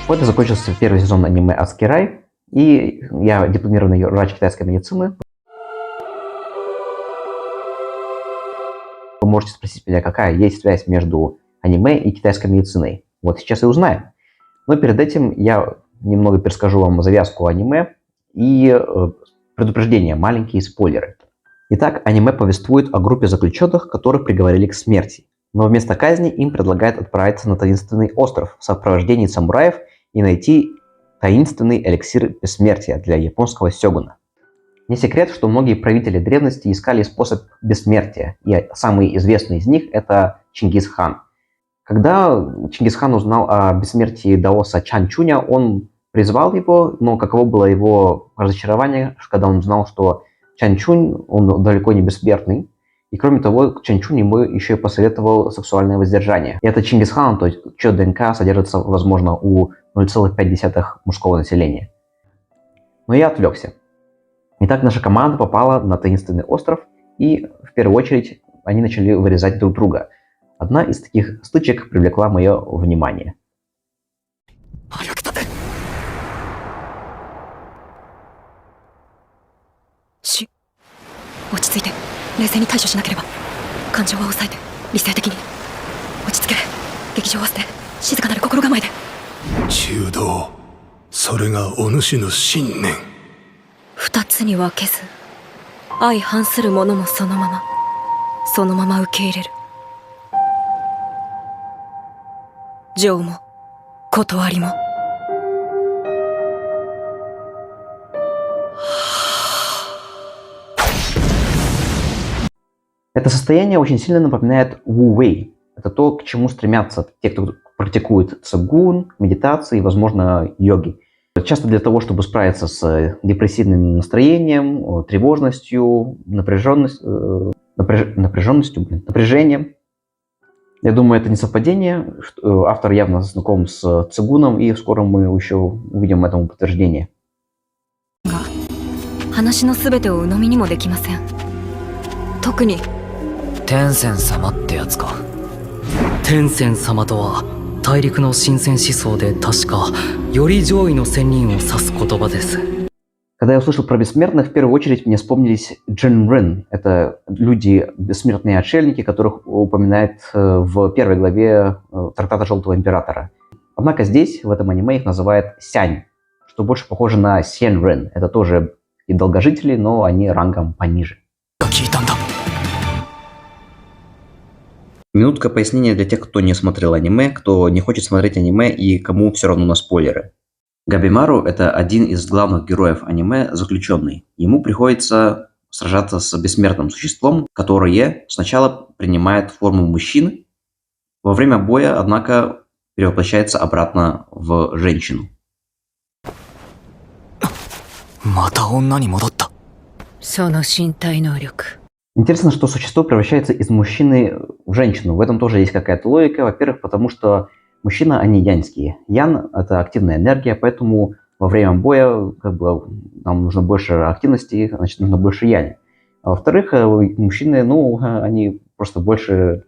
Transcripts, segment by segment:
Вот и закончился первый сезон аниме «Адский рай», и я дипломированный врач китайской медицины. Вы можете спросить меня, какая есть связь между аниме и китайской медициной. Вот сейчас и узнаем. Но перед этим я немного перескажу вам завязку аниме и предупреждение, маленькие спойлеры. Итак, аниме повествует о группе заключенных, которых приговорили к смерти. Но вместо казни им предлагают отправиться на таинственный остров в сопровождении самураев и найти таинственный эликсир бессмертия для японского сёгуна. Не секрет, что многие правители древности искали способ бессмертия, и самый известный из них – это Чингисхан. Когда Чингисхан узнал о бессмертии даоса Чанчуня, он призвал его, но каково было его разочарование, когда он узнал, что Чанчунь, он далеко не бессмертный, и кроме того, Чанчунь ему еще и посоветовал сексуальное воздержание. И это Чингисхан, то есть чье ДНК содержится, возможно, у 0,5 мужского населения. Но я отвлекся. Итак, наша команда попала на таинственный остров, и в первую очередь они начали вырезать друг друга. Одна из таких стычек привлекла мое внимание. Это состояние очень сильно напоминает ву-вэй. Это то, к чему стремятся те, кто практикует цигун, медитации и, возможно, йоги. Часто для того, чтобы справиться с депрессивным настроением, тревожностью, напряжением. Я думаю, это не совпадение. Автор явно знаком с цигуном, и скоро мы еще увидим этому подтверждение. Когда я услышал про бессмертных, в первую очередь мне вспомнились Джинрин. Это люди, бессмертные отшельники, которых упоминает в первой главе трактата Желтого Императора. Однако здесь, в этом аниме, их называют Сянь, что больше похоже на Сенрин. Это тоже и долгожители, но они рангом пониже. Минутка пояснения для тех, кто не смотрел аниме, кто не хочет смотреть аниме и кому все равно на спойлеры. Габимару – это один из главных героев аниме, заключенный. Ему приходится сражаться с бессмертным существом, которое сначала принимает форму мужчины, во время боя, однако, перевоплощается обратно в женщину. Интересно, что существо превращается из мужчины в женщину. В этом тоже есть какая-то логика. Во-первых, потому что мужчина, они яньские. Ян – это активная энергия, поэтому во время боя нам нужно больше активности, значит, нужно больше янь. А во-вторых, мужчины, они просто больше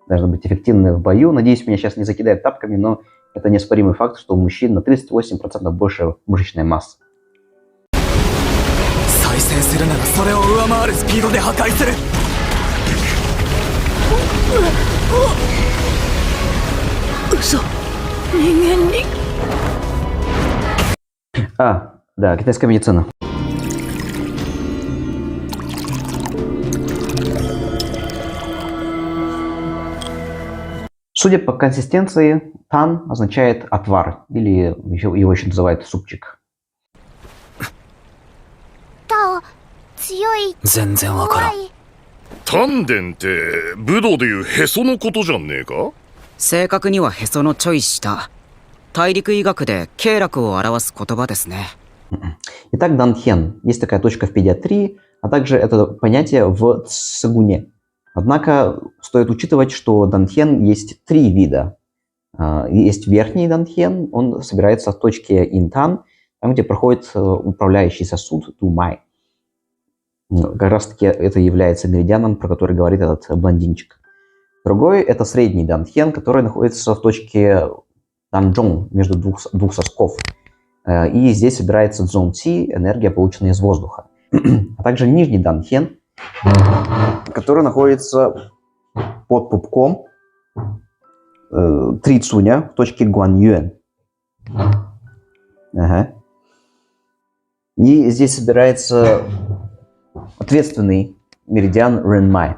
должны быть эффективны в бою. Надеюсь, меня сейчас не закидают тапками, но это неоспоримый факт, что у мужчин на 38% больше мышечной массы. Да, китайская медицина. Судя по консистенции, тан означает отвар, или его еще называют супчик. Танденって武道でいうへそのことじゃねえか？正確にはへそのちょい下。大陸医学で経絡を表す言葉ですね。Итак, данхен. Есть такая точка в педиатрии, а также это понятие в цигуне. Однако стоит учитывать, что данхен есть три вида. Есть верхний данхен, он собирается в точке интан, там, где проходит управляющий сосуд думай. Как раз таки это является меридианом, про который говорит этот блондинчик. Другой – это средний данхен, который находится в точке данчжоу, между двух сосков. И здесь собирается цзонци, энергия, полученная из воздуха. А также нижний данхен, который находится под пупком Три Цуня в точке Гуаньюэн. Ага. И здесь собирается ответственный меридиан Ренмай.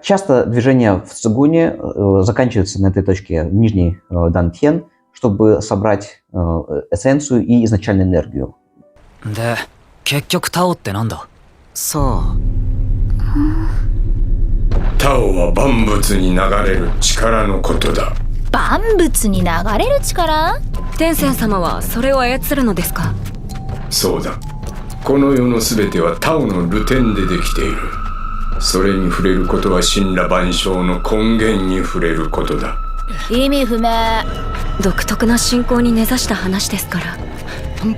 Часто движение в цигуне заканчивается на этой точке нижний дантьен, чтобы собрать эссенцию и изначальную энергию. で、結局タオってなんだ？そう。タオは万物に流れる力のことだ。万物に流れる力？天仙様はそれを操るのですか？そうだ。この世のすべてはタオの流転でできている。それに触れることは神羅万象の根源に触れることだ。意味不明。独特な信仰に根ざした話ですから。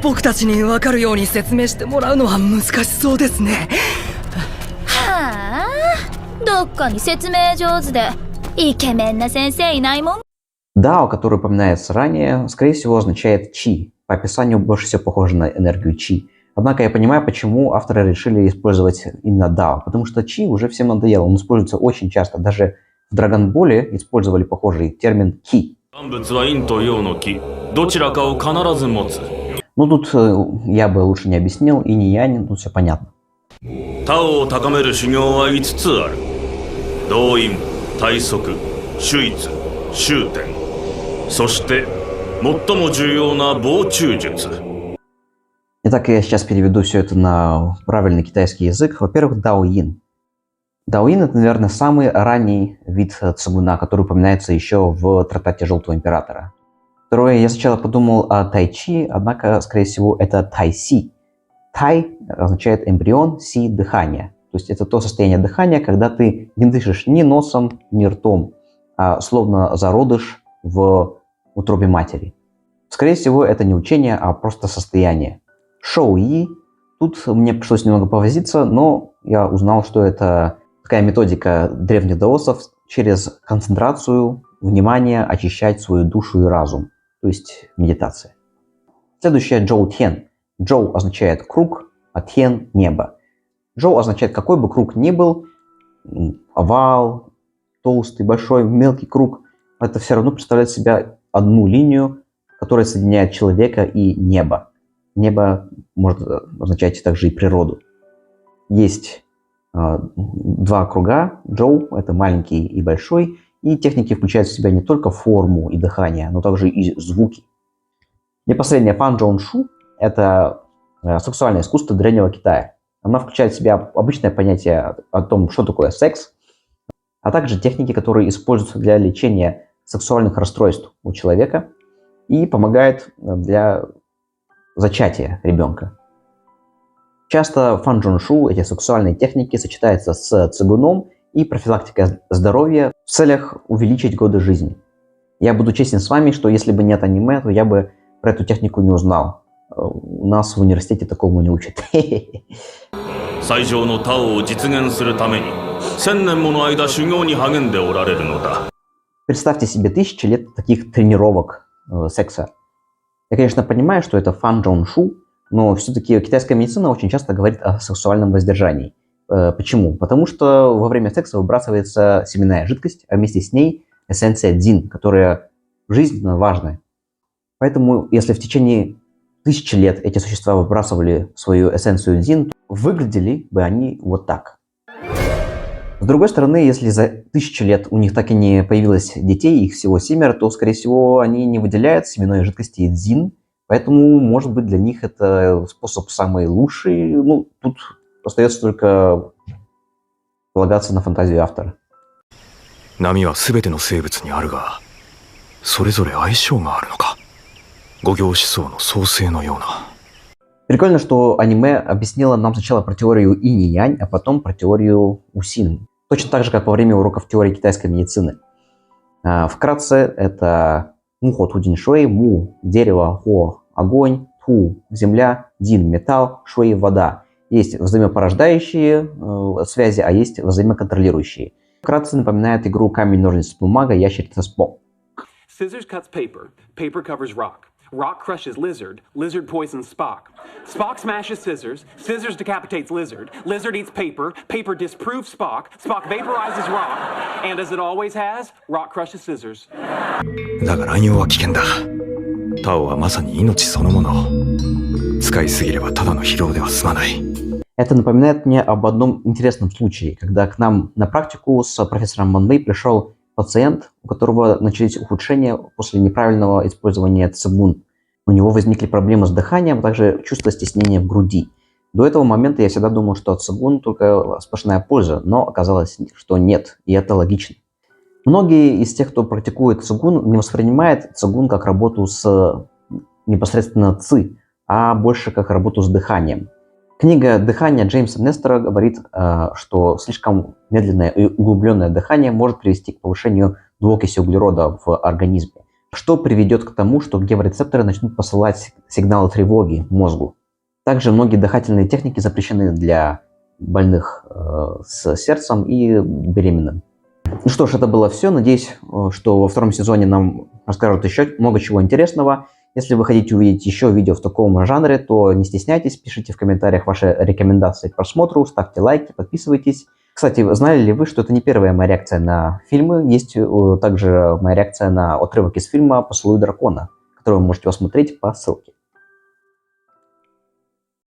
僕たちに分かるように説明してもらうのは難しそうですね。はあ、どっかに説明上手でイケメンな先生いないもん。Дао, который упоминается ранее, скорее всего означает чи. По описанию больше всего похоже на энергию чи. Однако я понимаю, почему авторы решили использовать именно Дао, потому что чи уже всем надоело, он используется очень часто. Даже в Драгонболе использовали похожий термин ки. Ну тут я бы лучше не объяснил, и не янь, тут все понятно. 他を高める修行は5つある。動員、体側、守一、終点。そして最も重要な防虫術。Итак, я сейчас переведу все это на правильный китайский язык. Во-первых, даоин. Даоин — это, наверное, самый ранний вид цигуна, который упоминается еще в трактате Желтого Императора. Второе, я сначала подумал о тайчи, однако, скорее всего, это тайси. Тай означает эмбрион, си — дыхание. То есть это то состояние дыхания, когда ты не дышишь ни носом, ни ртом, а словно зародыш в утробе матери. Скорее всего, это не учение, а просто состояние. Шоу-и. Тут мне пришлось немного повозиться, но я узнал, что это такая методика древних даосов через концентрацию внимания очищать свою душу и разум, то есть медитация. Следующее — джоу-тен. Джоу означает круг, а тен — небо. Джоу означает, какой бы круг ни был, овал, толстый, большой, мелкий круг, это все равно представляет себя одну линию, которая соединяет человека и небо. Небо может означать также и природу. Есть два круга. Джоу — это маленький и большой. И техники включают в себя не только форму и дыхание, но также и звуки. И последнее, фан джоун шу — это сексуальное искусство древнего Китая. Оно включает в себя обычное понятие о том, что такое секс, а также техники, которые используются для лечения сексуальных расстройств у человека и помогает для зачатия ребенка. Часто фан джун шу, эти сексуальные техники, сочетаются с цигуном и профилактикой здоровья в целях увеличить годы жизни. Я буду честен с вами, что если бы нет аниме, то я бы про эту технику не узнал. У нас в университете такому не учат. 最上のタオを実現するために1000年もの間修行に励んでおられるのだ。 Представьте себе 1000 лет таких тренировок секса. Я, конечно, понимаю, что это фан джон шу, но все-таки китайская медицина очень часто говорит о сексуальном воздержании. Почему? Потому что во время секса выбрасывается семенная жидкость, а вместе с ней эссенция дзин, которая жизненно важная. Поэтому, если в течение 1000 лет эти существа выбрасывали свою эссенцию дзин, то выглядели бы они вот так. С другой стороны, если за 1000 лет у них так и не появилось детей, их всего 7, то, скорее всего, они не выделяют семенной жидкости дзин, поэтому, может быть, для них это способ самый лучший. Ну, тут остается только полагаться на фантазию автора. 波はすべての生物にあるが、それぞれ相性があるのか。五行思想の創生のような。 Прикольно, что аниме объяснило нам сначала про теорию инь и янь, а потом про теорию усин. Точно так же, как во время уроков теории китайской медицины. Вкратце, это му хо ту дин шуэй, му – дерево, хо – огонь, ту – земля, дин – металл, шуэй – вода. Есть взаимопорождающие связи, а есть взаимоконтролирующие. Вкратце напоминает игру камень, ножницы, бумага, ящерица, спок. Scissors cuts paper. Paper covers rock. Rock crushes lizard. Lizard poisons Spock. Spock smashes scissors. Scissors decapitates lizard. Lizard eats paper. Paper disproves Spock. Spock vaporizes rock. And as it always has, rock crushes scissors. だが乱用は危険だ。タオはまさに命そのもの。使いすぎればただの疲労では済まない。Это напоминает мне об одном интересном случае, когда к нам на практику с профессором Манвей пришел пациент, у которого начались ухудшения после неправильного использования цигун. У него возникли проблемы с дыханием, а также чувство стеснения в груди. До этого момента я всегда думал, что цигун только сплошная польза, но оказалось, что нет, и это логично. Многие из тех, кто практикует цигун, не воспринимают цигун как работу с непосредственно ци, а больше как работу с дыханием. Книга «Дыхание» Джеймса Нестера говорит, что слишком медленное и углубленное дыхание может привести к повышению двуокиси углерода в организме, что приведет к тому, что геморецепторы начнут посылать сигналы тревоги мозгу. Также многие дыхательные техники запрещены для больных с сердцем и беременным. Ну что ж, это было все. Надеюсь, что во втором сезоне нам расскажут еще много чего интересного. Если вы хотите увидеть еще видео в таком жанре, то не стесняйтесь, пишите в комментариях ваши рекомендации к просмотру, ставьте лайки, подписывайтесь. Кстати, знали ли вы, что это не первая моя реакция на фильмы? Есть также моя реакция на отрывок из фильма «Поцелуй дракона», который вы можете посмотреть по ссылке.